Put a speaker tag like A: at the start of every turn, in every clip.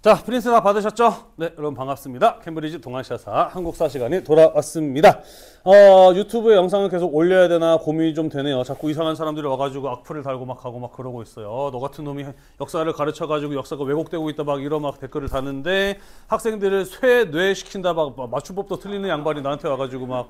A: 자, 프린트 다 받으셨죠? 네, 여러분 반갑습니다. 캠브리지 동아시아사 한국사 시간이 돌아왔습니다. 유튜브에 영상을 계속 올려야 되나 고민이 좀 되네요. 자꾸 이상한 사람들이 와가지고 악플을 달고 막 하고 막 그러고 있어요. 너 같은 놈이 역사를 가르쳐가지고 역사가 왜곡되고 있다 막 이런 막 댓글을 다는데 학생들을 쇠뇌시킨다 막 맞춤법도 틀리는 양반이 나한테 와가지고 막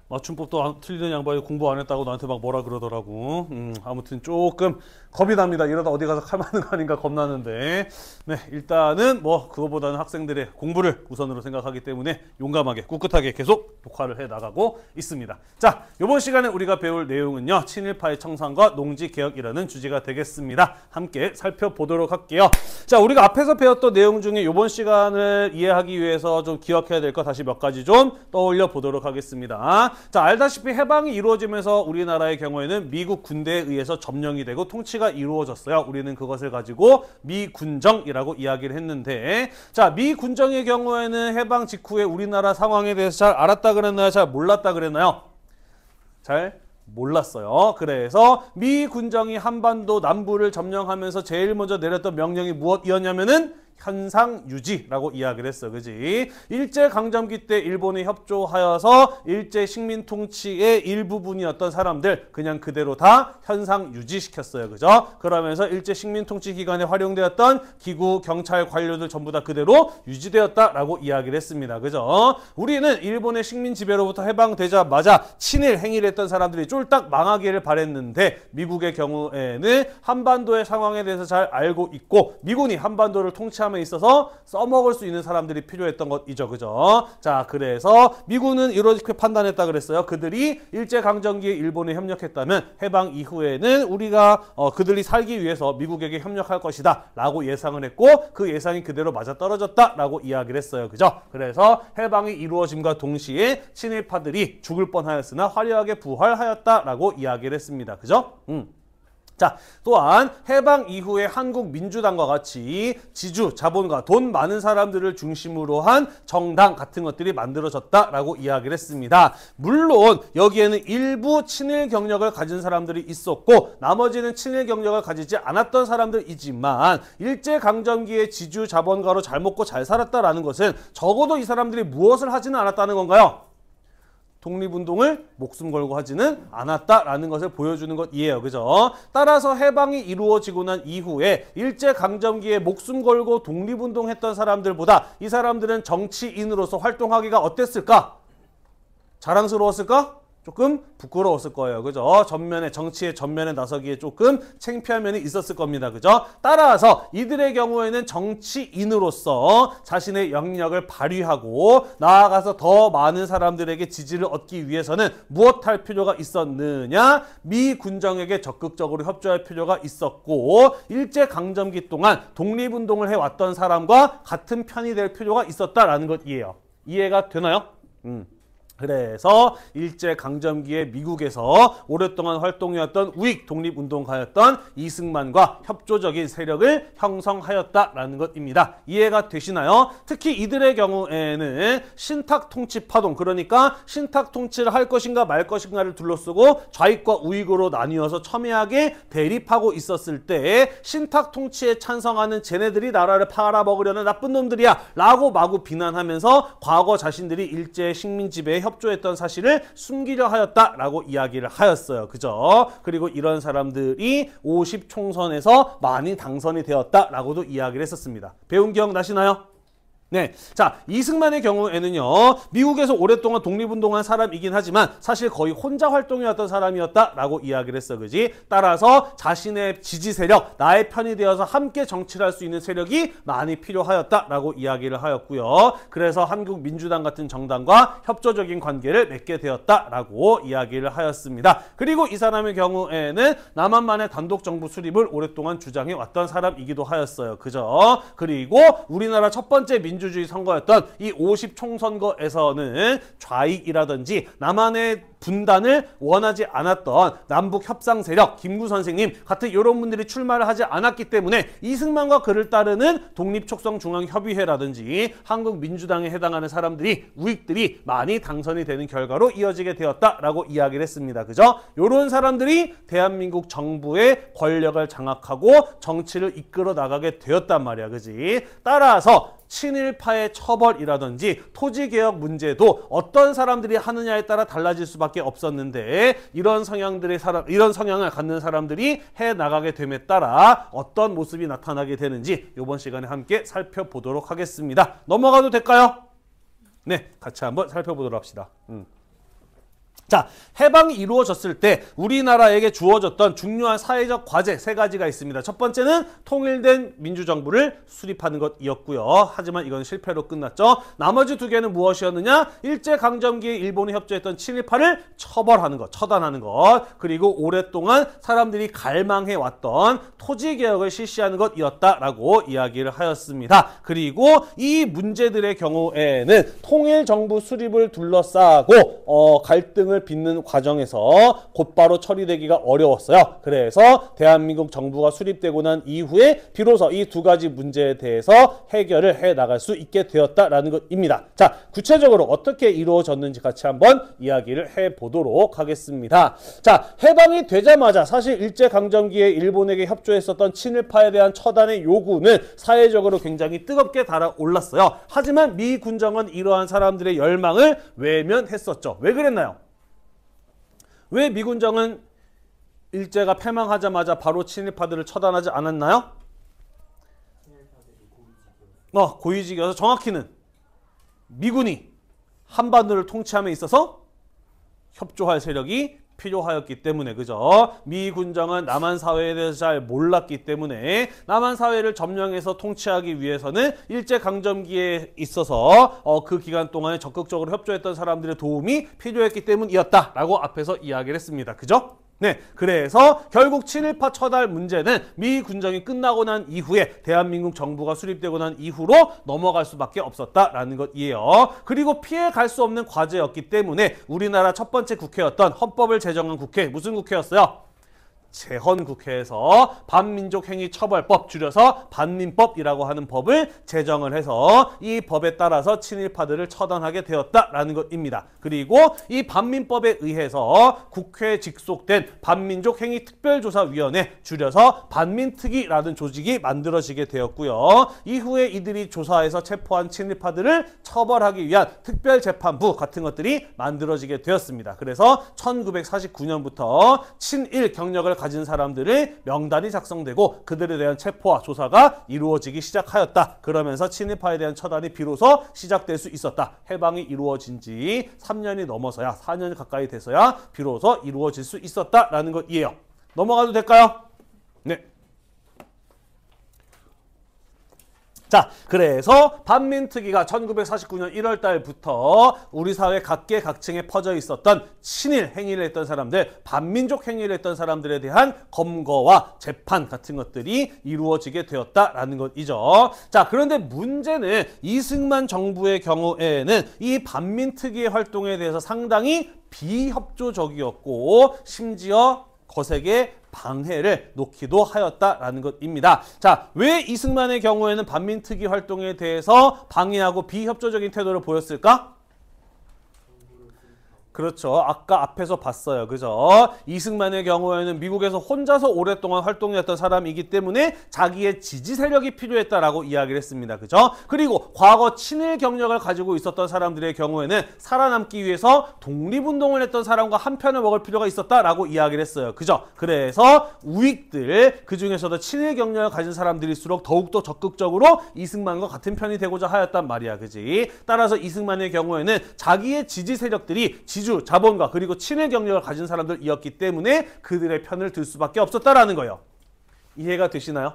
A: 맞춤법도 틀리는 양반이 공부 안 했다고 나한테 막 뭐라 그러더라고. 아무튼 조금 겁이 납니다. 이러다 어디 가서 칼 맞는 거 아닌가 겁나는데. 네, 일단은 뭐 그거보다는 학생들의 공부를 우선으로 생각하기 때문에 용감하게 꿋꿋하게 계속 녹화를 해 나가고 있습니다. 자, 이번 시간에 우리가 배울 내용은요, 친일파의 청산과 농지개혁이라는 주제가 되겠습니다. 함께 살펴보도록 할게요. 자, 우리가 앞에서 배웠던 내용 중에 이번 시간을 이해하기 위해서 좀 기억해야 될 거 다시 몇 가지 좀 떠올려 보도록 하겠습니다. 자, 알다시피 해방이 이루어지면서 우리나라의 경우에는 미국 군대에 의해서 점령이 되고 통치가 이루어졌어요. 우리는 그것을 가지고 미군정이라고 이야기를 했는데, 자, 미군정의 경우에는 해방 직후에 우리나라 상황에 대해서 잘 알았다 그랬나요? 잘 몰랐다 그랬나요? 잘 몰랐어요. 그래서 미군정이 한반도 남부를 점령하면서 제일 먼저 내렸던 명령이 무엇이었냐면은 현상유지라고 이야기를 했어. 그지? 일제강점기 때 일본에 협조하여서 일제 식민 통치의 일부분이었던 사람들 그냥 그대로 다 현상유지시켰어요. 그죠? 그러면서 일제 식민 통치 기간에 활용되었던 기구, 경찰, 관료들 전부 다 그대로 유지되었다라고 이야기를 했습니다. 그죠? 우리는 일본의 식민 지배로부터 해방되자마자 친일 행위를 했던 사람들이 쫄딱 망하기를 바랬는데, 미국의 경우에는 한반도의 상황에 대해서 잘 알고 있고 미군이 한반도를 통치하면 있어서 써먹을 수 있는 사람들이 필요했던 것이죠. 그죠? 자, 그래서 미군은 이렇게 판단했다 그랬어요. 그들이 일제강점기에 일본에 협력했다면 해방 이후에는 우리가 그들이 살기 위해서 미국에게 협력할 것이다 라고 예상을 했고, 그 예상이 그대로 맞아떨어졌다 라고 이야기를 했어요. 그죠? 그래서 해방이 이루어짐과 동시에 친일파들이 죽을 뻔하였으나 화려하게 부활하였다 라고 이야기를 했습니다. 그죠? 자, 또한 해방 이후에 한국민주당과 같이 지주, 자본가, 돈 많은 사람들을 중심으로 한 정당 같은 것들이 만들어졌다라고 이야기를 했습니다. 물론 여기에는 일부 친일 경력을 가진 사람들이 있었고 나머지는 친일 경력을 가지지 않았던 사람들이지만, 일제강점기에 지주, 자본가로 잘 먹고 잘 살았다라는 것은 적어도 이 사람들이 무엇을 하지는 않았다는 건가요? 독립운동을 목숨 걸고 하지는 않았다라는 것을 보여주는 것이에요. 그죠? 따라서 해방이 이루어지고 난 이후에 일제강점기에 목숨 걸고 독립운동했던 사람들보다 이 사람들은 정치인으로서 활동하기가 어땠을까? 자랑스러웠을까? 조금 부끄러웠을 거예요. 그죠? 정치의 전면에 나서기에 조금 창피한 면이 있었을 겁니다. 그죠? 따라서 이들의 경우에는 정치인으로서 자신의 영역을 발휘하고 나아가서 더 많은 사람들에게 지지를 얻기 위해서는 무엇할 필요가 있었느냐? 미군정에게 적극적으로 협조할 필요가 있었고, 일제강점기 동안 독립운동을 해왔던 사람과 같은 편이 될 필요가 있었다라는 것이에요. 이해가 되나요? 그래서 일제강점기에 미국에서 오랫동안 활동해왔던 우익 독립운동가였던 이승만과 협조적인 세력을 형성하였다라는 것입니다. 이해가 되시나요? 특히 이들의 경우에는 신탁통치파동, 그러니까 신탁통치를 할 것인가 말 것인가를 둘러쓰고 좌익과 우익으로 나뉘어서 첨예하게 대립하고 있었을 때 신탁통치에 찬성하는 쟤네들이 나라를 팔아먹으려는 나쁜 놈들이야 라고 마구 비난하면서 과거 자신들이 일제 식민지배에 협조했던 사실을 숨기려 하였다라고 이야기를 하였어요. 그죠? 그리고 이런 사람들이 50 총선에서 많이 당선이 되었다라고도 이야기를 했었습니다. 배운 기억 나시나요? 네, 자, 이승만의 경우에는요, 미국에서 오랫동안 독립운동한 사람이긴 하지만 사실 거의 혼자 활동해왔던 사람이었다라고 이야기를 했어. 그지? 따라서 자신의 지지 세력, 나의 편이 되어서 함께 정치를 할 수 있는 세력이 많이 필요하였다라고 이야기를 하였고요. 그래서 한국민주당 같은 정당과 협조적인 관계를 맺게 되었다라고 이야기를 하였습니다. 그리고 이 사람의 경우에는 남한만의 단독정부 수립을 오랫동안 주장해 왔던 사람이기도 하였어요. 그죠? 그리고 우리나라 첫 번째 민주주의 민주주의 선거였던 이 50 총선거에서는 좌익이라든지 남한의 분단을 원하지 않았던 남북 협상 세력 김구 선생님 같은 이런 분들이 출마를 하지 않았기 때문에 이승만과 그를 따르는 독립촉성중앙협의회라든지 한국민주당에 해당하는 사람들이 우익들이 많이 당선이 되는 결과로 이어지게 되었다라고 이야기를 했습니다. 그죠? 이런 사람들이 대한민국 정부의 권력을 장악하고 정치를 이끌어 나가게 되었단 말이야. 그지? 따라서 친일파의 처벌이라든지 토지개혁 문제도 어떤 사람들이 하느냐에 따라 달라질 수밖에 없었는데 이런 성향을 갖는 사람들이 해 나가게 됨에 따라 어떤 모습이 나타나게 되는지 이번 시간에 함께 살펴보도록 하겠습니다. 넘어가도 될까요? 네, 같이 한번 살펴보도록 합시다. 자, 해방이 이루어졌을 때 우리나라에게 주어졌던 중요한 사회적 과제 세 가지가 있습니다. 첫 번째는 통일된 민주정부를 수립하는 것이었고요. 하지만 이건 실패로 끝났죠. 나머지 두 개는 무엇이었느냐? 일제강점기에 일본이 협조했던 친일파를 처벌하는 것, 처단하는 것, 그리고 오랫동안 사람들이 갈망해왔던 토지개혁을 실시하는 것이었다라고 이야기를 하였습니다. 그리고 이 문제들의 경우에는 통일정부 수립을 둘러싸고 갈등을 빚는 과정에서 곧바로 처리되기가 어려웠어요. 그래서 대한민국 정부가 수립되고 난 이후에 비로소 이 두 가지 문제에 대해서 해결을 해 나갈 수 있게 되었다라는 것입니다. 자, 구체적으로 어떻게 이루어졌는지 같이 한번 이야기를 해 보도록 하겠습니다. 자, 해방이 되자마자 사실 일제강점기에 일본에게 협조했었던 친일파에 대한 처단의 요구는 사회적으로 굉장히 뜨겁게 달아올랐어요. 하지만 미 군정은 이러한 사람들의 열망을 외면했었죠. 왜 그랬나요? 왜 미군정은 일제가 패망하자마자 바로 친일파들을 처단하지 않았나요? 고위직이어서 정확히는 미군이 한반도를 통치함에 있어서 협조할 세력이 필요하였기 때문에, 그죠? 미 군정은 남한 사회에 대해서 잘 몰랐기 때문에 남한 사회를 점령해서 통치하기 위해서는 일제강점기에 있어서 그 기간 동안에 적극적으로 협조했던 사람들의 도움이 필요했기 때문이었다라고 앞에서 이야기를 했습니다. 그죠? 네, 그래서 결국 친일파 처달 문제는 미 군정이 끝나고 난 이후에 대한민국 정부가 수립되고 난 이후로 넘어갈 수밖에 없었다라는 것이에요. 그리고 피해갈 수 없는 과제였기 때문에 우리나라 첫 번째 국회였던 헌법을 제정한 국회, 무슨 국회였어요? 제헌국회에서 반민족행위처벌법, 줄여서 반민법이라고 하는 법을 제정을 해서 이 법에 따라서 친일파들을 처단하게 되었다라는 것입니다. 그리고 이 반민법에 의해서 국회에 직속된 반민족행위특별조사위원회, 줄여서 반민특위라는 조직이 만들어지게 되었고요. 이후에 이들이 조사해서 체포한 친일파들을 처벌하기 위한 특별재판부 같은 것들이 만들어지게 되었습니다. 그래서 1949년부터 친일 경력을 가진 사람들의 명단이 작성되고 그들에 대한 체포와 조사가 이루어지기 시작하였다. 그러면서 친일파에 대한 처단이 비로소 시작될 수 있었다. 해방이 이루어진 지 3년이 넘어서야, 4년 가까이 돼서야 비로소 이루어질 수 있었다라는 것이에요. 넘어가도 될까요? 네. 자, 그래서 반민특위가 1949년 1월 달부터 우리 사회 각계각층에 퍼져 있었던 친일 행위를 했던 사람들, 반민족 행위를 했던 사람들에 대한 검거와 재판 같은 것들이 이루어지게 되었다라는 것이죠. 자, 그런데 문제는 이승만 정부의 경우에는 이 반민특위의 활동에 대해서 상당히 비협조적이었고 심지어 거세게 방해를 놓기도 하였다라는 것입니다. 자, 왜 이승만의 경우에는 반민특위 활동에 대해서 방해하고 비협조적인 태도를 보였을까? 그렇죠. 아까 앞에서 봤어요. 그죠? 이승만의 경우에는 미국에서 혼자서 오랫동안 활동했던 사람이기 때문에 자기의 지지 세력이 필요했다라고 이야기를 했습니다. 그죠? 그리고 과거 친일 경력을 가지고 있었던 사람들의 경우에는 살아남기 위해서 독립운동을 했던 사람과 한 편을 먹을 필요가 있었다라고 이야기를 했어요. 그죠? 그래서 우익들, 그 중에서도 친일 경력을 가진 사람들일수록 더욱더 적극적으로 이승만과 같은 편이 되고자 하였단 말이야. 그지? 따라서 이승만의 경우에는 자기의 지지 세력들이 지주, 자본가, 그리고 친일 경력을 가진 사람들이었기 때문에 그들의 편을 들 수밖에 없었다라는 거예요. 이해가 되시나요?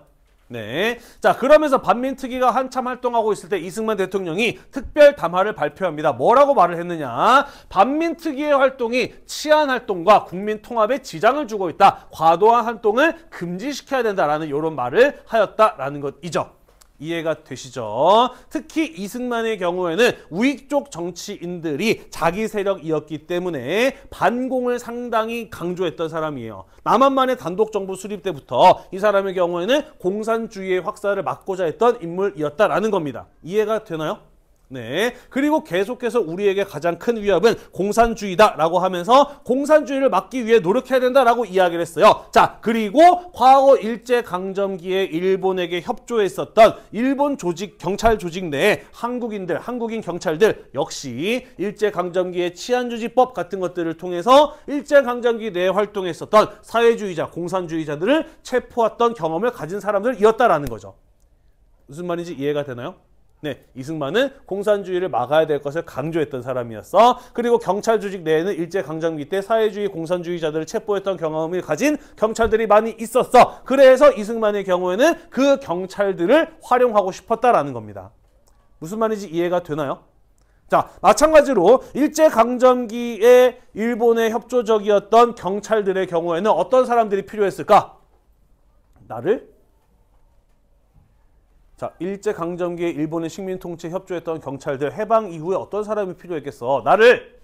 A: 네. 자, 그러면서 반민특위가 한참 활동하고 있을 때 이승만 대통령이 특별 담화를 발표합니다. 뭐라고 말을 했느냐? 반민특위의 활동이 치안 활동과 국민 통합에 지장을 주고 있다. 과도한 활동을 금지시켜야 된다라는 이런 말을 하였다라는 것이죠. 이해가 되시죠? 특히 이승만의 경우에는 우익 쪽 정치인들이 자기 세력이었기 때문에 반공을 상당히 강조했던 사람이에요. 남한만의 단독 정부 수립 때부터 이 사람의 경우에는 공산주의의 확산을 막고자 했던 인물이었다라는 겁니다. 이해가 되나요? 네. 그리고 계속해서 우리에게 가장 큰 위협은 공산주의다라고 하면서 공산주의를 막기 위해 노력해야 된다라고 이야기를 했어요. 자, 그리고 과거 일제강점기에 일본에게 협조했었던 일본 조직, 경찰 조직 내에 한국인 경찰들 역시 일제강점기의 치안유지법 같은 것들을 통해서 일제강점기 내에 활동했었던 사회주의자, 공산주의자들을 체포했던 경험을 가진 사람들이었다라는 거죠. 무슨 말인지 이해가 되나요? 네, 이승만은 공산주의를 막아야 될 것을 강조했던 사람이었어. 그리고 경찰 조직 내에는 일제강점기 때 사회주의 공산주의자들을 체포했던 경험을 가진 경찰들이 많이 있었어. 그래서 이승만의 경우에는 그 경찰들을 활용하고 싶었다라는 겁니다. 무슨 말인지 이해가 되나요? 자, 마찬가지로 일제강점기에 일본에 협조적이었던 경찰들의 경우에는 어떤 사람들이 필요했을까? 자, 일제강점기에 일본의 식민통치에 협조했던 경찰들, 해방 이후에 어떤 사람이 필요했겠어? 나를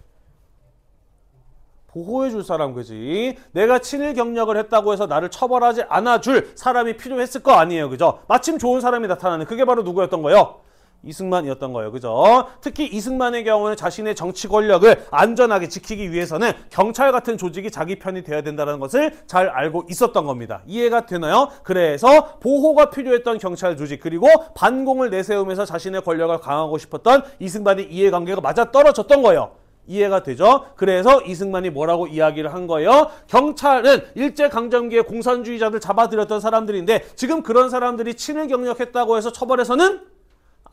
A: 보호해줄 사람, 그지? 내가 친일 경력을 했다고 해서 나를 처벌하지 않아줄 사람이 필요했을 거 아니에요, 그죠? 마침 좋은 사람이 나타나는, 그게 바로 누구였던 거예요? 이승만이었던 거예요. 그죠? 특히 이승만의 경우는 자신의 정치 권력을 안전하게 지키기 위해서는 경찰 같은 조직이 자기 편이 되어야 된다는 것을 잘 알고 있었던 겁니다. 이해가 되나요? 그래서 보호가 필요했던 경찰 조직, 그리고 반공을 내세우면서 자신의 권력을 강화하고 싶었던 이승만의 이해관계가 맞아떨어졌던 거예요. 이해가 되죠? 그래서 이승만이 뭐라고 이야기를 한 거예요? 경찰은 일제강점기에 공산주의자들 잡아들였던 사람들인데 지금 그런 사람들이 친일 경력했다고 해서 처벌해서는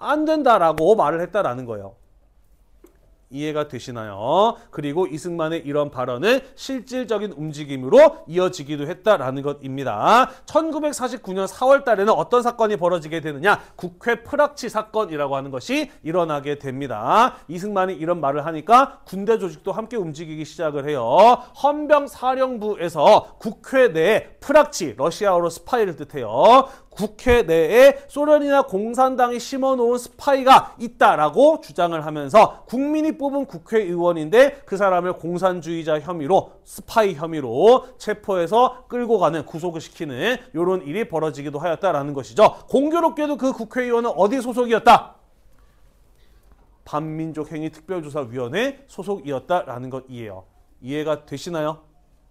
A: 안 된다라고 말을 했다라는 거예요. 이해가 되시나요? 그리고 이승만의 이런 발언은 실질적인 움직임으로 이어지기도 했다라는 것입니다. 1949년 4월 달에는 어떤 사건이 벌어지게 되느냐? 국회 프락치 사건이라고 하는 것이 일어나게 됩니다. 이승만이 이런 말을 하니까 군대 조직도 함께 움직이기 시작을 해요. 헌병사령부에서 국회 내에 프락치, 러시아어로 스파이를 뜻해요. 국회 내에 소련이나 공산당이 심어놓은 스파이가 있다라고 주장을 하면서 국민이 뽑은 국회의원인데 그 사람을 공산주의자 혐의로, 스파이 혐의로 체포해서 끌고 가는, 구속을 시키는 이런 일이 벌어지기도 하였다라는 것이죠. 공교롭게도 그 국회의원은 어디 소속이었다? 반민족행위특별조사위원회 소속이었다라는 것이에요. 이해가 되시나요?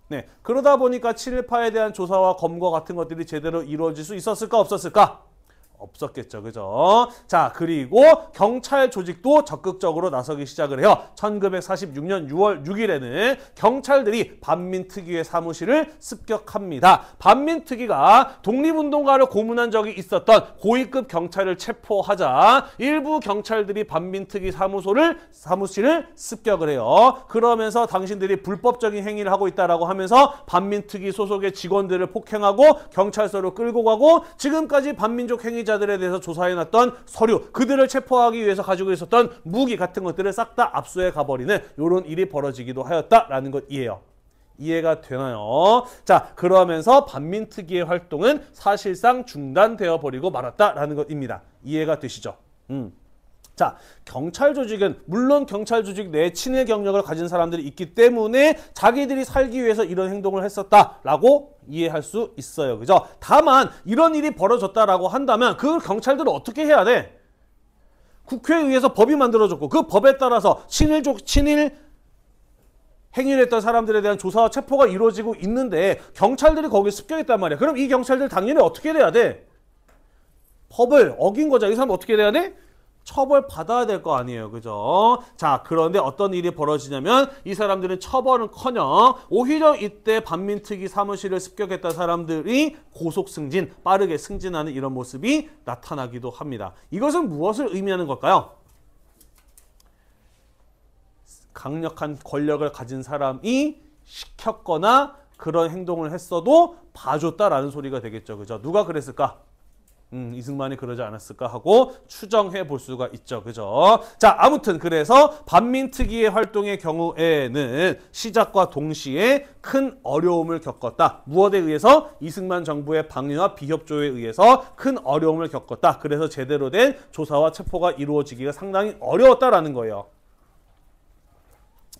A: 네, 그러다 보니까 친일파에 대한 조사와 검거 같은 것들이 제대로 이루어질 수 있었을까 없었을까? 없었겠죠. 그죠? 자, 그리고 경찰 조직도 적극적으로 나서기 시작을 해요. 1946년 6월 6일에는 경찰들이 반민특위의 사무실을 습격합니다. 반민특위가 독립운동가를 고문한 적이 있었던 고위급 경찰을 체포하자 일부 경찰들이 반민특위 사무실을 습격을 해요. 그러면서 당신들이 불법적인 행위를 하고 있다라고 하면서 반민특위 소속의 직원들을 폭행하고 경찰서로 끌고 가고 지금까지 반민족 행위자들에 대해서 조사해놨던 서류, 그들을 체포하기 위해서 가지고 있었던 무기 같은 것들을 싹 다 압수해 가버리는 이런 일이 벌어지기도 하였다라는 것이에요. 이해가 되나요? 자, 그러면서 반민특위의 활동은 사실상 중단되어 버리고 말았다라는 것입니다. 이해가 되시죠? 자, 경찰 조직은 물론 경찰 조직 내에 친일 경력을 가진 사람들이 있기 때문에 자기들이 살기 위해서 이런 행동을 했었다라고 이해할 수 있어요. 그죠? 다만 이런 일이 벌어졌다라고 한다면 그 경찰들은 어떻게 해야 돼? 국회에 의해서 법이 만들어졌고 그 법에 따라서 친일 행위를 했던 사람들에 대한 조사와 체포가 이루어지고 있는데 경찰들이 거기에 습격했단 말이야. 그럼 이 경찰들 당연히 어떻게 돼야 돼? 법을 어긴 거죠. 이 사람 어떻게 돼야 돼? 처벌받아야 될 거 아니에요. 그죠? 자, 그런데 어떤 일이 벌어지냐면 이 사람들은 처벌은커녕 오히려 이때 반민특위 사무실을 습격했던 사람들이 고속 승진, 빠르게 승진하는 이런 모습이 나타나기도 합니다. 이것은 무엇을 의미하는 걸까요? 강력한 권력을 가진 사람이 시켰거나 그런 행동을 했어도 봐줬다라는 소리가 되겠죠. 그죠? 누가 그랬을까? 이승만이 그러지 않았을까 하고 추정해 볼 수가 있죠. 그죠? 자, 아무튼 그래서 반민특위의 활동의 경우에는 시작과 동시에 큰 어려움을 겪었다. 무엇에 의해서? 이승만 정부의 방해와 비협조에 의해서 큰 어려움을 겪었다. 그래서 제대로 된 조사와 체포가 이루어지기가 상당히 어려웠다라는 거예요.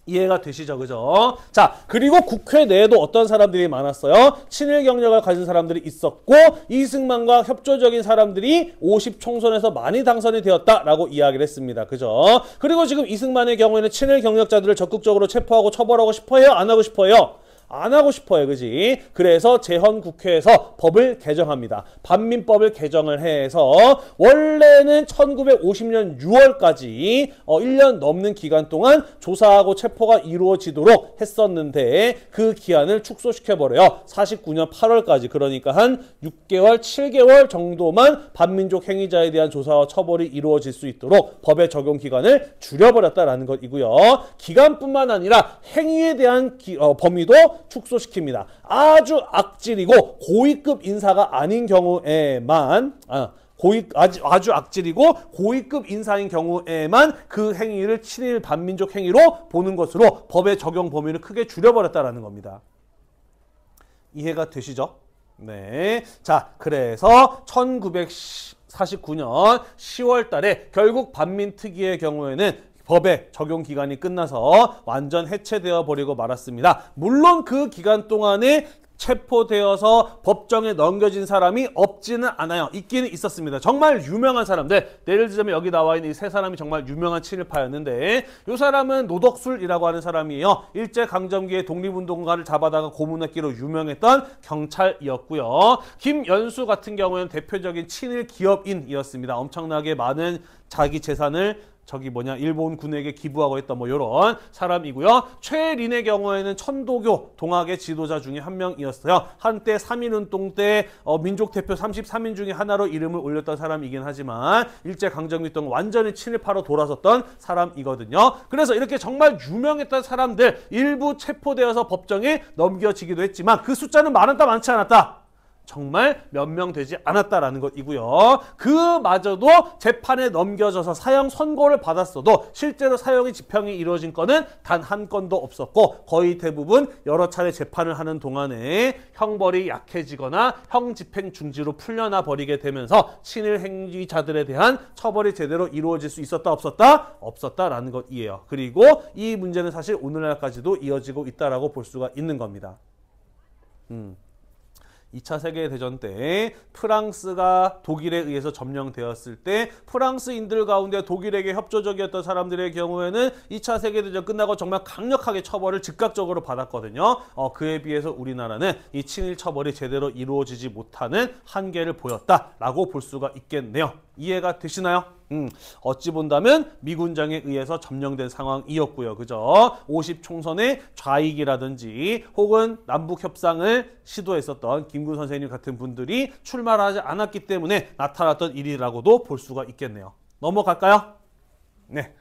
A: 이해가 되시죠? 그죠? 자, 그리고 국회 내에도 어떤 사람들이 많았어요? 친일 경력을 가진 사람들이 있었고 이승만과 협조적인 사람들이 50 총선에서 많이 당선이 되었다라고 이야기를 했습니다. 그죠? 그리고 지금 이승만의 경우에는 친일 경력자들을 적극적으로 체포하고 처벌하고 싶어요? 안 하고 싶어요? 안 하고 싶어요. 그지? 그래서 재헌국회에서 법을 개정합니다. 반민법을 개정을 해서 원래는 1950년 6월까지 1년 넘는 기간 동안 조사하고 체포가 이루어지도록 했었는데 그 기한을 축소시켜버려요. 49년 8월까지. 그러니까 한 6개월, 7개월 정도만 반민족 행위자에 대한 조사와 처벌이 이루어질 수 있도록 법의 적용 기간을 줄여버렸다라는 것이고요. 기간뿐만 아니라 행위에 대한 범위도 축소시킵니다. 아주 악질이고 고위급 인사가 아닌 경우에만 아주 악질이고 고위급 인사인 경우에만 그 행위를 친일 반민족 행위로 보는 것으로 법의 적용 범위를 크게 줄여버렸다라는 겁니다. 이해가 되시죠? 네. 자, 그래서 1949년 10월 달에 결국 반민특위의 경우에는 법의 적용 기간이 끝나서 완전 해체되어 버리고 말았습니다. 물론 그 기간 동안에 체포되어서 법정에 넘겨진 사람이 없지는 않아요. 있기는 있었습니다. 정말 유명한 사람들, 예를 들자면 여기 나와 있는 이 세 사람이 정말 유명한 친일파였는데 이 사람은 노덕술이라고 하는 사람이에요. 일제강점기에 독립운동가를 잡아다가 고문했기로 유명했던 경찰이었고요. 김연수 같은 경우에는 대표적인 친일 기업인이었습니다. 엄청나게 많은 자기 재산을 일본 군에게 기부하고 했던 이런 사람이고요. 최린의 경우에는 천도교 동학의 지도자 중에 한 명이었어요. 한때 3.1운동 때 민족대표 33인 중에 하나로 이름을 올렸던 사람이긴 하지만 일제강점기 동안 완전히 친일파로 돌아섰던 사람이거든요. 그래서 이렇게 정말 유명했던 사람들 일부 체포되어서 법정에 넘겨지기도 했지만 그 숫자는 많았다 많지 않았다. 정말 몇 명 되지 않았다라는 것이고요. 그마저도 재판에 넘겨져서 사형 선고를 받았어도 실제로 사형의 집행이 이루어진 건은 단 한 건도 없었고 거의 대부분 여러 차례 재판을 하는 동안에 형벌이 약해지거나 형 집행 중지로 풀려나 버리게 되면서 친일 행위자들에 대한 처벌이 제대로 이루어질 수 있었다 없었다? 없었다라는 것이에요. 그리고 이 문제는 사실 오늘날까지도 이어지고 있다라고 볼 수가 있는 겁니다. 2차 세계대전 때 프랑스가 독일에 의해서 점령되었을 때 프랑스인들 가운데 독일에게 협조적이었던 사람들의 경우에는 2차 세계대전 끝나고 정말 강력하게 처벌을 즉각적으로 받았거든요. 그에 비해서 우리나라는 이 친일 처벌이 제대로 이루어지지 못하는 한계를 보였다라고 볼 수가 있겠네요. 이해가 되시나요? 어찌 본다면 미군장에 의해서 점령된 상황이었고요. 그죠? 50 총선의 좌익이라든지 혹은 남북 협상을 시도했었던 김구 선생님 같은 분들이 출마를 하지 않았기 때문에 나타났던 일이라고도 볼 수가 있겠네요. 넘어갈까요? 네.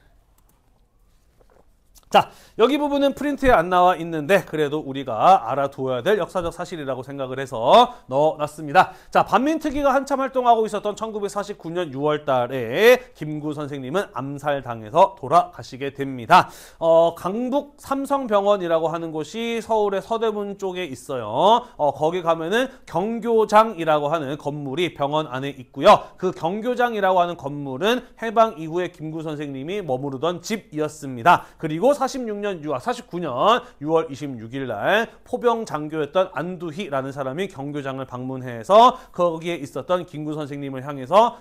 A: 자, 여기 부분은 프린트에 안 나와 있는데 그래도 우리가 알아두어야 될 역사적 사실이라고 생각을 해서 넣어놨습니다. 자, 반민특위가 한참 활동하고 있었던 1949년 6월 달에 김구 선생님은 암살당해서 돌아가시게 됩니다. 강북 삼성병원이라고 하는 곳이 서울의 서대문 쪽에 있어요. 거기 가면은 경교장이라고 하는 건물이 병원 안에 있고요. 그 경교장이라고 하는 건물은 해방 이후에 김구 선생님이 머무르던 집이었습니다. 그리고 49년 6월 26일 날 포병 장교였던 안두희라는 사람이 경교장을 방문해서 거기에 있었던 김구 선생님을 향해서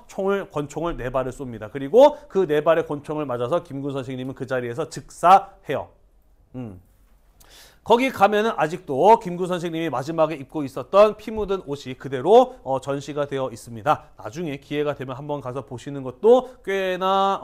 A: 권총을 4발을 쏩니다. 그리고 그 4발의 권총을 맞아서 김구 선생님은 그 자리에서 즉사해요. 거기 가면은 아직도 김구 선생님이 마지막에 입고 있었던 피 묻은 옷이 그대로 전시가 되어 있습니다. 나중에 기회가 되면 한번 가서 보시는 것도 꽤나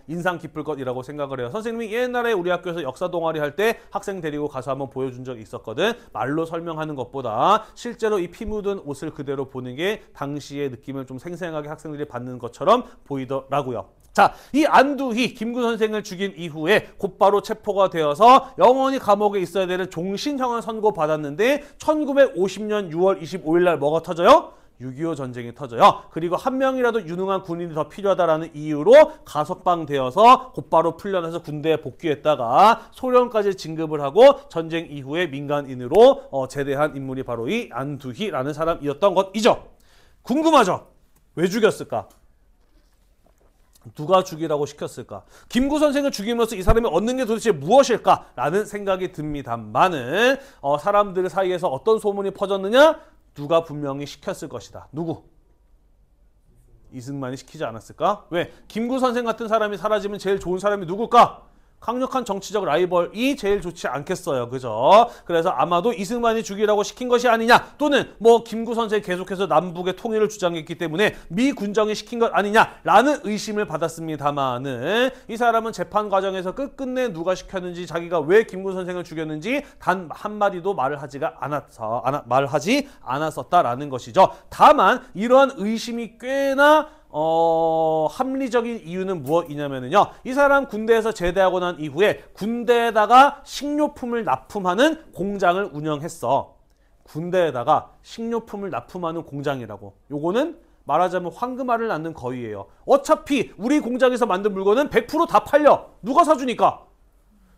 A: 인상 깊을 것이라고 생각을 해요. 선생님이 옛날에 우리 학교에서 역사 동아리 할 때 학생 데리고 가서 한번 보여준 적이 있었거든. 말로 설명하는 것보다 실제로 이 피 묻은 옷을 그대로 보는 게 당시의 느낌을 좀 생생하게 학생들이 받는 것처럼 보이더라고요. 자, 이 안두희, 김구 선생을 죽인 이후에 곧바로 체포가 되어서 영원히 감옥에 있어야 되는 종신형을 선고받았는데 1950년 6월 25일 날 뭐가 터져요? 6.25 전쟁이 터져요. 그리고 한 명이라도 유능한 군인이 더 필요하다라는 이유로 가석방되어서 곧바로 풀려나서 군대에 복귀했다가 소련까지 진급을 하고 전쟁 이후에 민간인으로 제대한 인물이 바로 이 안두희라는 사람이었던 것이죠. 궁금하죠? 왜 죽였을까? 누가 죽이라고 시켰을까? 김구 선생을 죽임으로써 이 사람이 얻는 게 도대체 무엇일까? 라는 생각이 듭니다만은 사람들 사이에서 어떤 소문이 퍼졌느냐? 누가 분명히 시켰을 것이다. 누구? 이승만이 시키지 않았을까? 왜? 김구 선생 같은 사람이 사라지면 제일 좋은 사람이 누굴까? 강력한 정치적 라이벌이 제일 좋지 않겠어요. 그죠? 그래서 아마도 이승만이 죽이라고 시킨 것이 아니냐, 또는 뭐 김구 선생이 계속해서 남북의 통일을 주장했기 때문에 미 군정이 시킨 것 아니냐라는 의심을 받았습니다만은 이 사람은 재판 과정에서 끝끝내 누가 시켰는지, 자기가 왜 김구 선생을 죽였는지 단 한마디도 말하지 않았었다라는 것이죠. 다만 이러한 의심이 꽤나 합리적인 이유는 무엇이냐면요, 이 사람 군대에서 제대하고 난 이후에 군대에다가 식료품을 납품하는 공장을 운영했어. 군대에다가 식료품을 납품하는 공장이라고. 요거는 말하자면 황금알을 낳는 거위예요. 어차피 우리 공장에서 만든 물건은 100% 다 팔려. 누가 사주니까?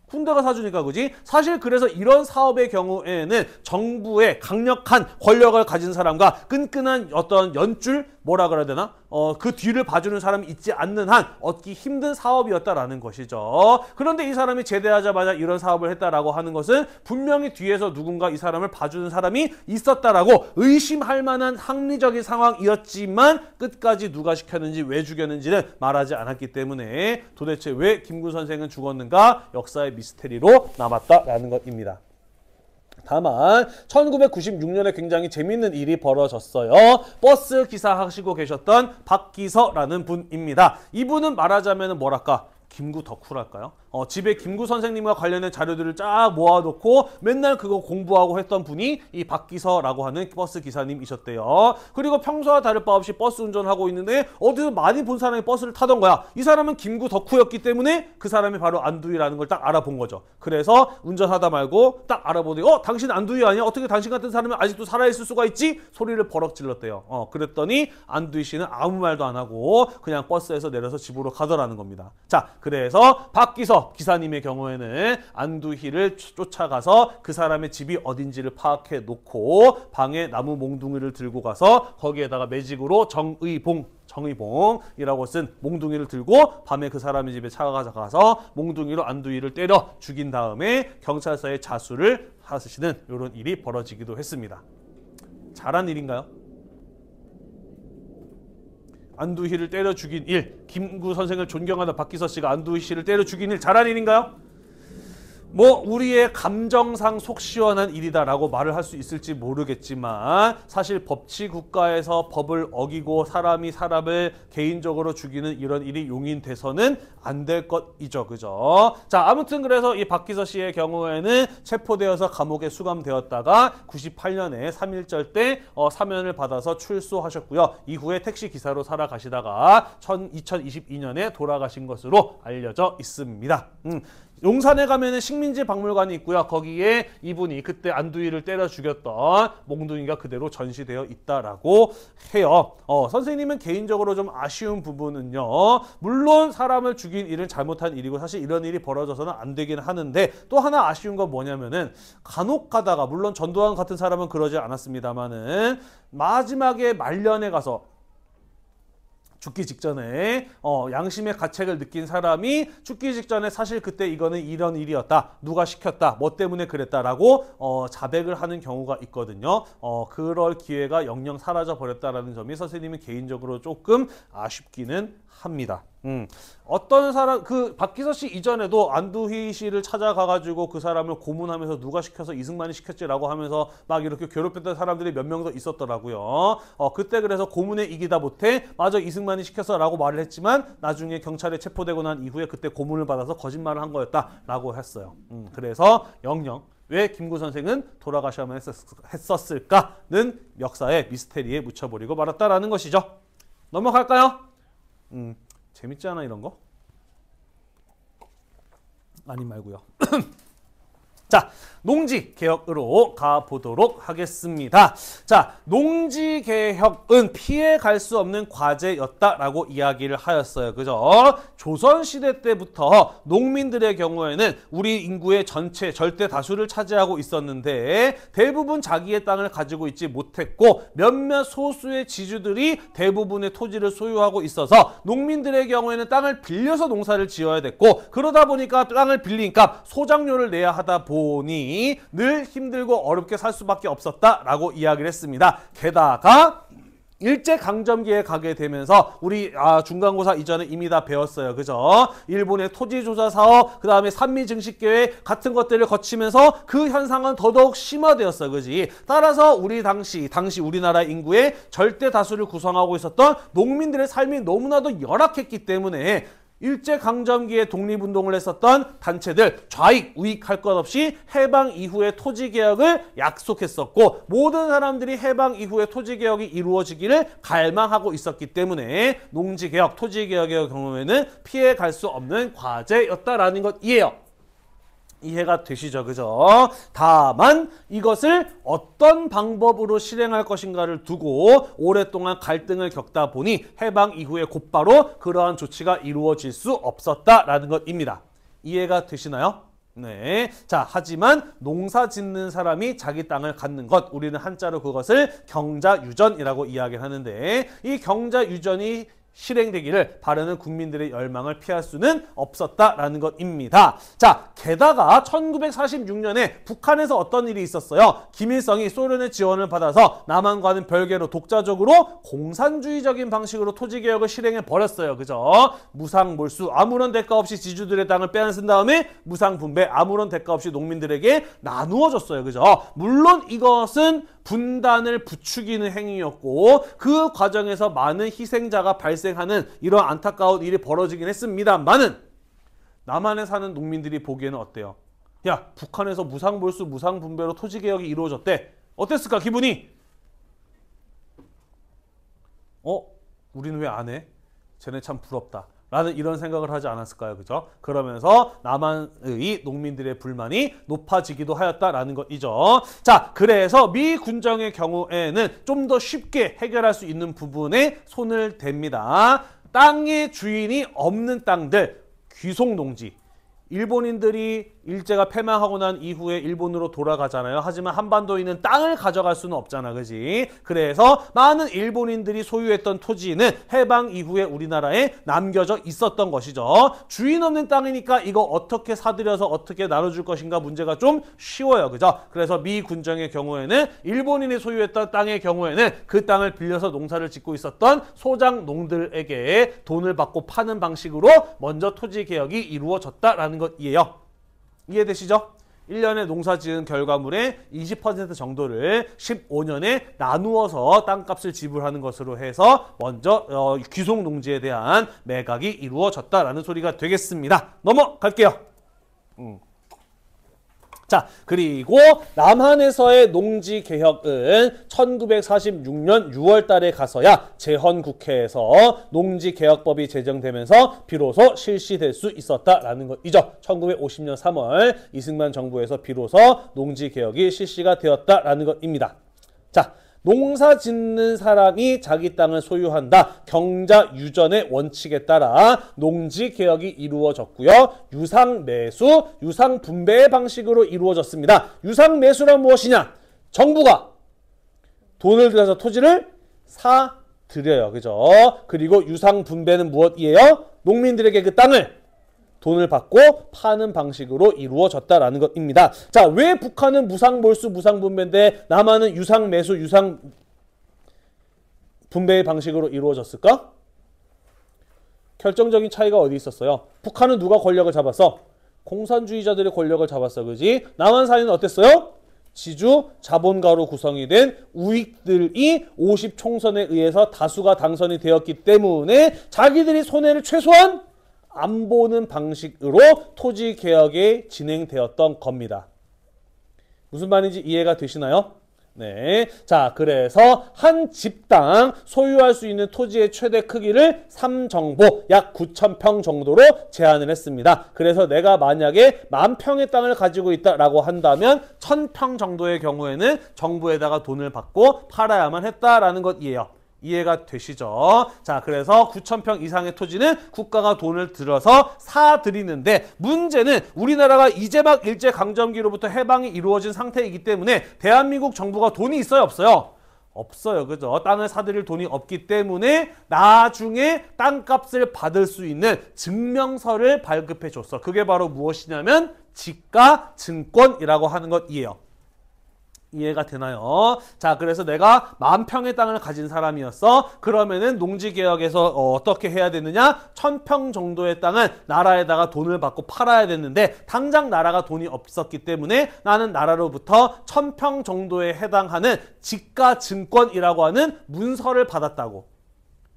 A: 군대가 사주니까. 그지? 사실 그래서 이런 사업의 경우에는 정부의 강력한 권력을 가진 사람과 끈끈한 어떤 연줄, 뭐라 그래야 되나? 그 뒤를 봐주는 사람이 있지 않는 한 얻기 힘든 사업이었다라는 것이죠. 그런데 이 사람이 제대하자마자 이런 사업을 했다라고 하는 것은 분명히 뒤에서 누군가 이 사람을 봐주는 사람이 있었다라고 의심할 만한 합리적인 상황이었지만 끝까지 누가 시켰는지 왜 죽였는지는 말하지 않았기 때문에 도대체 왜 김구 선생은 죽었는가? 역사의 미스테리로 남았다라는 것입니다. 다만 1996년에 굉장히 재밌는 일이 벌어졌어요. 버스 기사 하시고 계셨던 박기서라는 분입니다. 이분은 말하자면 뭐랄까, 김구 덕후랄까요? 집에 김구 선생님과 관련된 자료들을 쫙 모아놓고 맨날 그거 공부하고 했던 분이 이 박기서라고 하는 버스 기사님이셨대요. 그리고 평소와 다를 바 없이 버스 운전하고 있는데 어디서 많이 본 사람이 버스를 타던 거야. 이 사람은 김구 덕후였기 때문에 그 사람이 바로 안두희라는 걸 딱 알아본 거죠. 그래서 운전하다 말고 딱 알아보더니 당신 안두희 아니야? 어떻게 당신 같은 사람이 아직도 살아있을 수가 있지? 소리를 버럭 질렀대요. 그랬더니 안두희 씨는 아무 말도 안 하고 그냥 버스에서 내려서 집으로 가더라는 겁니다. 자, 그래서 박기서 기사님의 경우에는 안두희를 쫓아가서 그 사람의 집이 어딘지를 파악해 놓고 방에 나무 몽둥이를 들고 가서 거기에다가 매직으로 정의봉이라고 쓴 몽둥이를 들고 밤에 그 사람의 집에 찾아가서 몽둥이로 안두희를 때려 죽인 다음에 경찰서에 자수를 하시는 이런 일이 벌어지기도 했습니다. 잘한 일인가요? 안두희를 때려 죽인 일, 김구 선생을 존경하는 박기서 씨가 안두희 씨를 때려 죽인 일, 잘한 일인가요? 뭐 우리의 감정상 속 시원한 일이다라고 말을 할 수 있을지 모르겠지만 사실 법치국가에서 법을 어기고 사람이 사람을 개인적으로 죽이는 이런 일이 용인돼서는 안 될 것이죠. 그죠? 자, 아무튼 그래서 이 박기서 씨의 경우에는 체포되어서 감옥에 수감되었다가 98년에 3.1절 때 사면을 받아서 출소하셨고요. 이후에 택시기사로 살아가시다가 2022년에 돌아가신 것으로 알려져 있습니다. 용산에 가면은 식민지 박물관이 있고요. 거기에 이분이 그때 안두희를 때려 죽였던 몽둥이가 그대로 전시되어 있다라고 해요. 선생님은 개인적으로 좀 아쉬운 부분은요, 물론 사람을 죽인 일은 잘못한 일이고 사실 이런 일이 벌어져서는 안 되긴 하는데, 또 하나 아쉬운 건 뭐냐면은 간혹 가다가, 물론 전두환 같은 사람은 그러지 않았습니다만은 마지막에 말년에 가서 죽기 직전에 양심의 가책을 느낀 사람이 죽기 직전에 사실 그때 이거는 이런 일이었다, 누가 시켰다, 뭐 때문에 그랬다라고 자백을 하는 경우가 있거든요. 그럴 기회가 영영 사라져 버렸다라는 점이 선생님은 개인적으로 조금 아쉽기는 합니다. 어떤 사람, 그 박기서 씨 이전에도 안두희 씨를 찾아가가지고 그 사람을 고문하면서 누가 시켜서 이승만이 시켰지라고 하면서 막 이렇게 괴롭혔던 사람들이 몇 명 더 있었더라고요. 그때 그래서 고문에 이기다 못해 맞아 이승만이 시켰어라고 말을 했지만 나중에 경찰에 체포되고 난 이후에 그때 고문을 받아서 거짓말을 한 거였다라고 했어요. 그래서 영영 왜 김구 선생은 돌아가셔야만 했었을까는 역사의 미스테리에 묻혀버리고 말았다라는 것이죠. 넘어갈까요? 재밌지 않아 이런 거? 아니 말고요. 자, 농지개혁으로 가보도록 하겠습니다. 자, 농지개혁은 피해갈 수 없는 과제였다라고 이야기를 하였어요. 그죠? 조선시대 때부터 농민들의 경우에는 우리 인구의 전체 절대 다수를 차지하고 있었는데 대부분 자기의 땅을 가지고 있지 못했고 몇몇 소수의 지주들이 대부분의 토지를 소유하고 있어서 농민들의 경우에는 땅을 빌려서 농사를 지어야 됐고 그러다 보니까 땅을 빌린 값 소장료를 내야 하다 보니 늘 힘들고 어렵게 살 수밖에 없었다라고 이야기를 했습니다. 게다가 일제강점기에 가게 되면서 우리 중간고사 이전에 이미 다 배웠어요. 그죠? 일본의 토지조사 사업, 그 다음에 산미증식계획 같은 것들을 거치면서 그 현상은 더더욱 심화되었어요. 그지? 따라서 우리 당시 우리나라 인구의 절대 다수를 구성하고 있었던 농민들의 삶이 너무나도 열악했기 때문에 일제강점기에 독립운동을 했었던 단체들 좌익, 우익 할 것 없이 해방 이후에 토지개혁을 약속했었고 모든 사람들이 해방 이후에 토지개혁이 이루어지기를 갈망하고 있었기 때문에 농지개혁, 토지개혁의 경우에는 피해갈 수 없는 과제였다라는 것이에요. 이해가 되시죠? 그죠? 다만 이것을 어떤 방법으로 실행할 것인가를 두고 오랫동안 갈등을 겪다 보니 해방 이후에 곧바로 그러한 조치가 이루어질 수 없었다라는 것입니다. 이해가 되시나요? 네. 자, 하지만 농사 짓는 사람이 자기 땅을 갖는 것, 우리는 한자로 그것을 경자유전이라고 이야기를 하는데 이 경자유전이 실행되기를 바라는 국민들의 열망을 피할 수는 없었다라는 것입니다. 자, 게다가 1946년에 북한에서 어떤 일이 있었어요? 김일성이 소련의 지원을 받아서 남한과는 별개로 독자적으로 공산주의적인 방식으로 토지개혁을 실행해 버렸어요. 그죠? 무상몰수, 아무런 대가 없이 지주들의 땅을 빼앗은 다음에 무상분배, 아무런 대가 없이 농민들에게 나누어 줬어요. 그죠? 물론 이것은 분단을 부추기는 행위였고 그 과정에서 많은 희생자가 발생하는 이런 안타까운 일이 벌어지긴 했습니다만은 남한에 사는 농민들이 보기에는 어때요? 야, 북한에서 무상몰수, 무상분배로 토지개혁이 이루어졌대. 어땠을까 기분이? 우리는 왜 안 해? 쟤네 참 부럽다. 라는 이런 생각을 하지 않았을까요? 그죠? 그러면서 남한의 농민들의 불만이 높아지기도 하였다라는 것이죠. 자, 그래서 미 군정의 경우에는 좀 더 쉽게 해결할 수 있는 부분에 손을 댑니다. 땅의 주인이 없는 땅들, 귀속농지. 일본인들이 일제가 패망하고 난 이후에 일본으로 돌아가잖아요. 하지만 한반도에 있는 땅을 가져갈 수는 없잖아. 그지? 그래서 많은 일본인들이 소유했던 토지는 해방 이후에 우리나라에 남겨져 있었던 것이죠. 주인 없는 땅이니까 이거 어떻게 사들여서 어떻게 나눠줄 것인가 문제가 좀 쉬워요. 그죠? 그래서 미 군정의 경우에는 일본인이 소유했던 땅의 경우에는 그 땅을 빌려서 농사를 짓고 있었던 소장농들에게 돈을 받고 파는 방식으로 먼저 토지개혁이 이루어졌다라는 것이에요. 이해되시죠? 1년에 농사 지은 결과물의 20% 정도를 15년에 나누어서 땅값을 지불하는 것으로 해서 먼저 귀속농지에 대한 매각이 이루어졌다라는 소리가 되겠습니다. 넘어갈게요. 자, 그리고 남한에서의 농지개혁은 1946년 6월 달에 가서야 재헌국회에서 농지개혁법이 제정되면서 비로소 실시될 수 있었다라는 것이죠. 1950년 3월 이승만 정부에서 비로소 농지개혁이 실시가 되었다라는 것입니다. 자, 농사 짓는 사람이 자기 땅을 소유한다. 경자유전의 원칙에 따라 농지개혁이 이루어졌고요. 유상매수, 유상분배의 방식으로 이루어졌습니다. 유상매수란 무엇이냐? 정부가 돈을 들여서 토지를 사들여요. 그죠? 그리고 유상분배는 무엇이에요? 농민들에게 그 땅을 돈을 받고 파는 방식으로 이루어졌다라는 것입니다. 자, 왜 북한은 무상몰수, 무상분배인데 남한은 유상매수, 유상분배의 방식으로 이루어졌을까? 결정적인 차이가 어디 있었어요? 북한은 누가 권력을 잡았어? 공산주의자들의 권력을 잡았어. 그지? 남한 사회는 어땠어요? 지주, 자본가로 구성이 된 우익들이 50총선에 의해서 다수가 당선이 되었기 때문에 자기들이 손해를 최소한 안 보는 방식으로 토지개혁이 진행되었던 겁니다. 무슨 말인지 이해가 되시나요? 네. 자, 그래서 한 집당 소유할 수 있는 토지의 최대 크기를 3정보 약 9,000평 정도로 제한을 했습니다. 그래서 내가 만약에 10,000평의 땅을 가지고 있다라고 한다면 1,000평 정도의 경우에는 정부에다가 돈을 받고 팔아야만 했다라는 것이에요. 이해가 되시죠? 자, 그래서 9,000평 이상의 토지는 국가가 돈을 들어서 사들이는데 문제는 우리나라가 이제 막 일제강점기로부터 해방이 이루어진 상태이기 때문에 대한민국 정부가 돈이 있어요, 없어요? 없어요. 그죠? 땅을 사들일 돈이 없기 때문에 나중에 땅값을 받을 수 있는 증명서를 발급해 줬어. 그게 바로 무엇이냐면 지가 증권이라고 하는 것이에요. 이해가 되나요? 자, 그래서 내가 10,000평의 땅을 가진 사람이었어. 그러면은 농지개혁에서 어떻게 해야 되느냐? 1,000평 정도의 땅은 나라에다가 돈을 받고 팔아야 됐는데 당장 나라가 돈이 없었기 때문에 나는 나라로부터 1,000평 정도에 해당하는 지가증권이라고 하는 문서를 받았다고.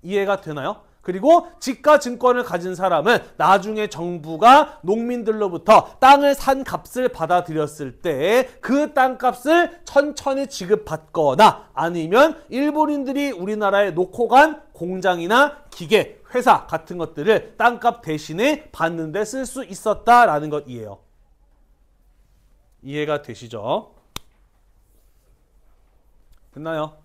A: 이해가 되나요? 그리고 지가증권을 가진 사람은 나중에 정부가 농민들로부터 땅을 산 값을 받아들였을 때 그 땅값을 천천히 지급받거나 아니면 일본인들이 우리나라에 놓고 간 공장이나 기계, 회사 같은 것들을 땅값 대신에 받는 데 쓸 수 있었다라는 것이에요. 이해가 되시죠? 됐나요?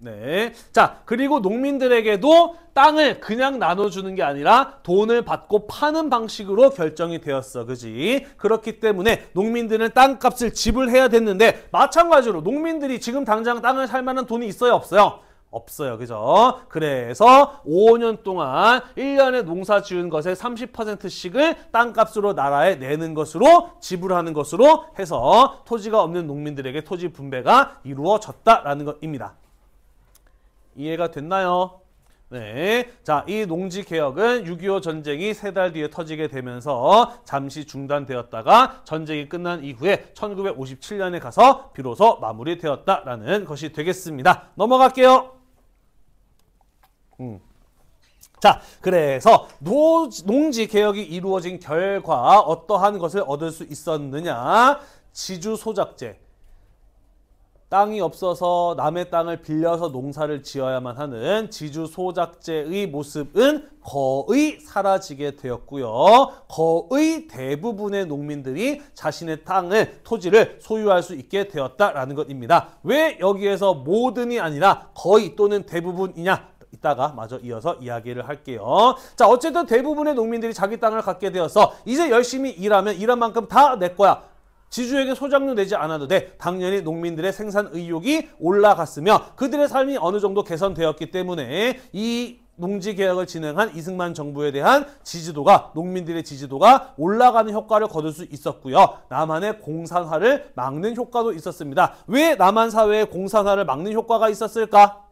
A: 네. 자, 그리고 농민들에게도 땅을 그냥 나눠주는 게 아니라 돈을 받고 파는 방식으로 결정이 되었어. 그지? 그렇기 때문에 농민들은 땅값을 지불해야 됐는데 마찬가지로 농민들이 지금 당장 땅을 살 만한 돈이 있어요? 없어요? 없어요. 그죠? 그래서 5년 동안 1년에 농사 지은 것의 30%씩을 땅값으로 나라에 내는 것으로 지불하는 것으로 해서 토지가 없는 농민들에게 토지 분배가 이루어졌다라는 것입니다. 이해가 됐나요? 네. 자, 이 농지개혁은 6.25 전쟁이 3달 뒤에 터지게 되면서 잠시 중단되었다가 전쟁이 끝난 이후에 1957년에 가서 비로소 마무리되었다라는 것이 되겠습니다. 넘어갈게요. 자, 그래서 농지개혁이 이루어진 결과 어떠한 것을 얻을 수 있었느냐? 지주소작제. 땅이 없어서 남의 땅을 빌려서 농사를 지어야만 하는 지주소작제의 모습은 거의 사라지게 되었고요. 거의 대부분의 농민들이 자신의 땅을, 토지를 소유할 수 있게 되었다라는 것입니다. 왜 여기에서 모든이 아니라 거의 또는 대부분이냐? 이따가 마저 이어서 이야기를 할게요. 자, 어쨌든 대부분의 농민들이 자기 땅을 갖게 되어서 이제 열심히 일하면 일한 만큼 다 내 거야. 지주에게 소장료 내지 않아도 돼. 당연히 농민들의 생산 의욕이 올라갔으며 그들의 삶이 어느 정도 개선되었기 때문에 이 농지개혁을 진행한 이승만 정부에 대한 지지도가, 농민들의 지지도가 올라가는 효과를 거둘 수 있었고요. 남한의 공산화를 막는 효과도 있었습니다. 왜 남한 사회에 공산화를 막는 효과가 있었을까?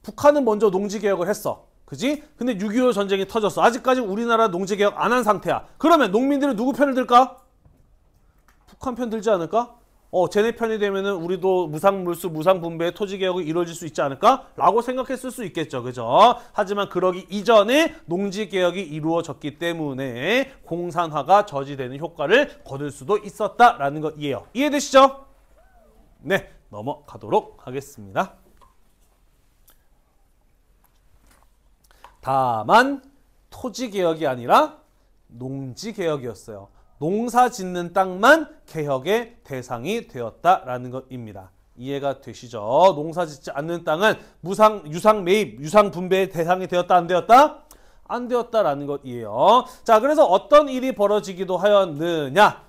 A: 북한은 먼저 농지개혁을 했어. 그지? 근데 6.25 전쟁이 터졌어. 아직까지 우리나라 농지개혁 안 한 상태야. 그러면 농민들은 누구 편을 들까? 북한 편 들지 않을까? 쟤네 편이 되면은 우리도 무상물수, 무상분배의 토지개혁이 이루어질 수 있지 않을까? 라고 생각했을 수 있겠죠. 그죠? 하지만 그러기 이전에 농지개혁이 이루어졌기 때문에 공산화가 저지되는 효과를 거둘 수도 있었다라는 것이에요. 이해되시죠? 네, 넘어가도록 하겠습니다. 다만 토지개혁이 아니라 농지개혁이었어요. 농사 짓는 땅만 개혁의 대상이 되었다라는 것입니다. 이해가 되시죠? 농사 짓지 않는 땅은 유상 매입, 유상 분배의 대상이 되었다, 안 되었다? 안 되었다라는 것이에요. 자, 그래서 어떤 일이 벌어지기도 하였느냐?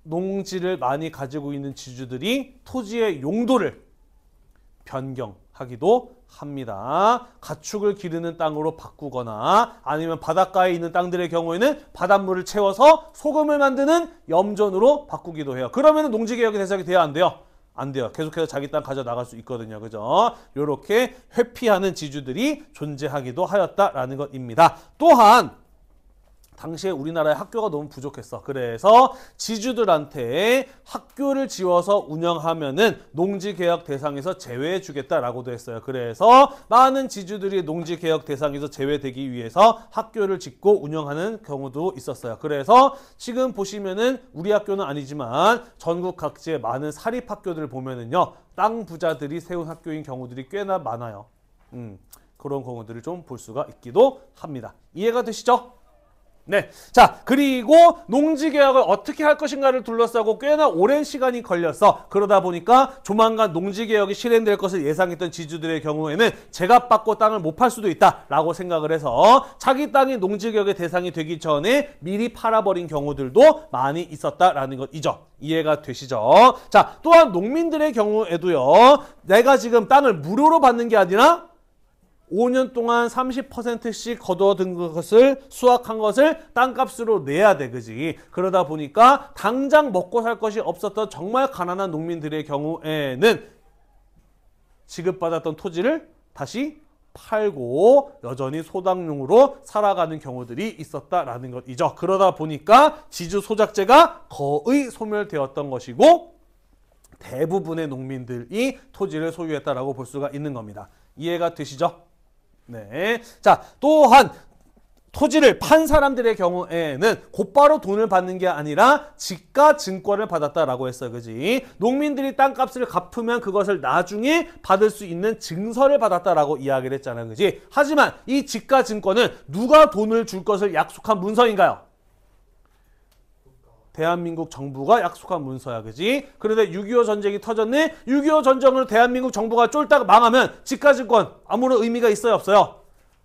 A: 농지를 많이 가지고 있는 지주들이 토지의 용도를 변경하기도 합니다. 가축을 기르는 땅으로 바꾸거나 아니면 바닷가에 있는 땅들의 경우에는 바닷물을 채워서 소금을 만드는 염전으로 바꾸기도 해요. 그러면 농지개혁의 대상이 돼야 안 돼요? 안 돼요. 계속해서 자기 땅 가져나갈 수 있거든요. 그죠? 이렇게 회피하는 지주들이 존재하기도 하였다라는 것입니다. 또한 당시에 우리나라에 학교가 너무 부족했어. 그래서 지주들한테 학교를 지어서 운영하면은 농지개혁 대상에서 제외해 주겠다라고도 했어요. 그래서 많은 지주들이 농지개혁 대상에서 제외되기 위해서 학교를 짓고 운영하는 경우도 있었어요. 그래서 지금 보시면은 우리 학교는 아니지만 전국 각지의 많은 사립학교들을 보면은요, 땅 부자들이 세운 학교인 경우들이 꽤나 많아요. 그런 경우들을 좀 볼 수가 있기도 합니다. 이해가 되시죠? 네. 자, 그리고 농지개혁을 어떻게 할 것인가를 둘러싸고 꽤나 오랜 시간이 걸렸어. 그러다 보니까 조만간 농지개혁이 실행될 것을 예상했던 지주들의 경우에는 제값받고 땅을 못 팔 수도 있다라고 생각을 해서 자기 땅이 농지개혁의 대상이 되기 전에 미리 팔아버린 경우들도 많이 있었다라는 것이죠. 이해가 되시죠? 자, 또한 농민들의 경우에도요, 내가 지금 땅을 무료로 받는 게 아니라 5년 동안 30%씩 거둬든 것을, 수확한 것을 땅값으로 내야 돼, 그지? 그러다 보니까 당장 먹고 살 것이 없었던 정말 가난한 농민들의 경우에는 지급받았던 토지를 다시 팔고 여전히 소당용으로 살아가는 경우들이 있었다라는 것이죠. 그러다 보니까 지주 소작제가 거의 소멸되었던 것이고 대부분의 농민들이 토지를 소유했다라고 볼 수가 있는 겁니다. 이해가 되시죠? 네. 자, 또한 토지를 판 사람들의 경우에는 곧바로 돈을 받는 게 아니라 지가 증권을 받았다라고 했어요. 그지? 농민들이 땅값을 갚으면 그것을 나중에 받을 수 있는 증서를 받았다라고 이야기를 했잖아요. 그지? 하지만 이 지가 증권은 누가 돈을 줄 것을 약속한 문서인가요? 대한민국 정부가 약속한 문서야. 그지? 그런데 6.25 전쟁이 터졌네? 6.25 전쟁을 대한민국 정부가 쫄딱 망하면 지가증권 아무런 의미가 있어요? 없어요?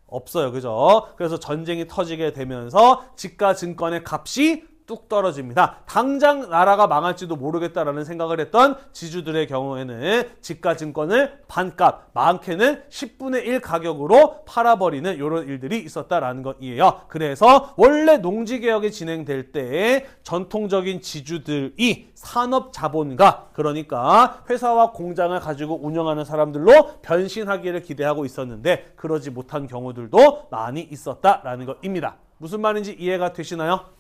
A: 없어요. 그죠? 그래서 전쟁이 터지게 되면서 지가증권의 값이 뚝 떨어집니다. 당장 나라가 망할지도 모르겠다라는 생각을 했던 지주들의 경우에는 지가증권을 반값, 많게는 10분의 1 가격으로 팔아버리는 이런 일들이 있었다라는 것이에요. 그래서 원래 농지개혁이 진행될 때 전통적인 지주들이 산업자본가, 그러니까 회사와 공장을 가지고 운영하는 사람들로 변신하기를 기대하고 있었는데 그러지 못한 경우들도 많이 있었다라는 것입니다. 무슨 말인지 이해가 되시나요?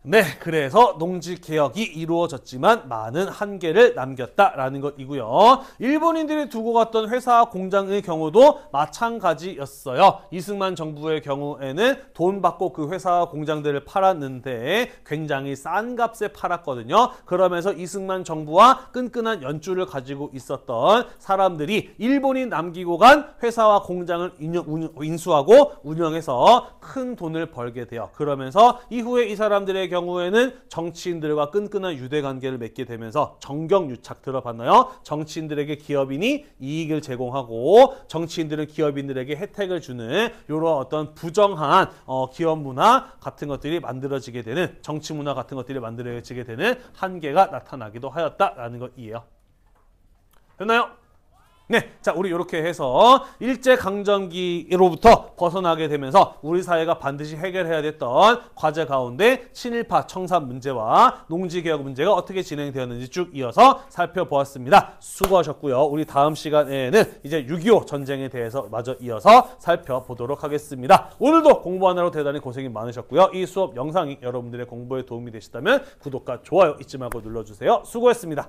A: 네, 그래서 농지개혁이 이루어졌지만 많은 한계를 남겼다라는 것이고요. 일본인들이 두고 갔던 회사와 공장의 경우도 마찬가지였어요. 이승만 정부의 경우에는 돈 받고 그 회사와 공장들을 팔았는데 굉장히 싼 값에 팔았거든요. 그러면서 이승만 정부와 끈끈한 연줄을 가지고 있었던 사람들이 일본이 남기고 간 회사와 공장을 인수하고 운영해서 큰 돈을 벌게 돼요. 그러면서 이후에 이 사람들의 경우에는 정치인들과 끈끈한 유대관계를 맺게 되면서 정경유착 들어봤나요? 정치인들에게 기업인이 이익을 제공하고 정치인들은 기업인들에게 혜택을 주는 이런 어떤 부정한 기업 문화 같은 것들이 만들어지게 되는, 정치 문화 같은 것들이 만들어지게 되는 한계가 나타나기도 하였다라는 것이에요. 됐나요? 네, 자, 우리 이렇게 해서 일제강점기로부터 벗어나게 되면서 우리 사회가 반드시 해결해야 됐던 과제 가운데 친일파 청산 문제와 농지개혁 문제가 어떻게 진행되었는지 쭉 이어서 살펴보았습니다. 수고하셨고요. 우리 다음 시간에는 이제 6.25 전쟁에 대해서 마저 이어서 살펴보도록 하겠습니다. 오늘도 공부하느라고 대단히 고생이 많으셨고요. 이 수업 영상이 여러분들의 공부에 도움이 되시다면 구독과 좋아요 잊지 말고 눌러주세요. 수고했습니다.